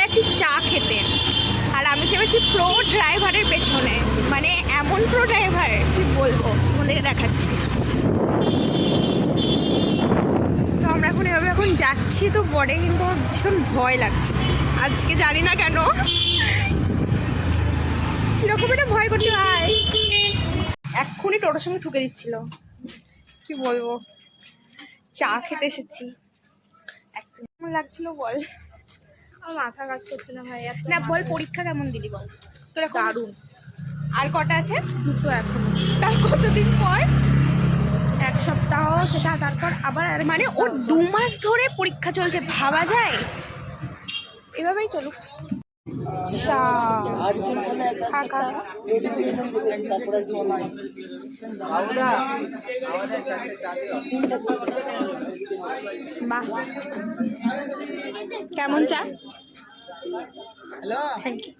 যাচ্ছি চা খেতে, আর আমি চেপেছি প্রো ড্রাইভারের পেছনে, মানে এমন প্রো ড্রাইভার কি বলবো, তোমাদেরকে দেখাচ্ছি। তো আমরা এখন যাচ্ছি, তো বড়ে কিন্তু আমার ভীষণ ভয় লাগছে আজকে, জানি না কেন কিরকম একটা ভয় করতে হয়। এক্ষুনি টোটোর সঙ্গে ঠুকে দিচ্ছিল, কি বলবো। চা খেতে এসেছি, কেমন লাগছিল বল? আমার মাথা কাজ করছে না ভাই। না বল, পরীক্ষা কেমন দিলি বল? তোর দারুণ। আর কটা আছে? দুটো এখনো। তার কতদিন পর? 1 সপ্তাহ, সেটা তারপর আবার মানে ওর 2 মাস ধরে পরীক্ষা চলছে, ভাবা যায়? এভাবেই চলুক। খা খা। বাহ, কেমন চা? Thank you.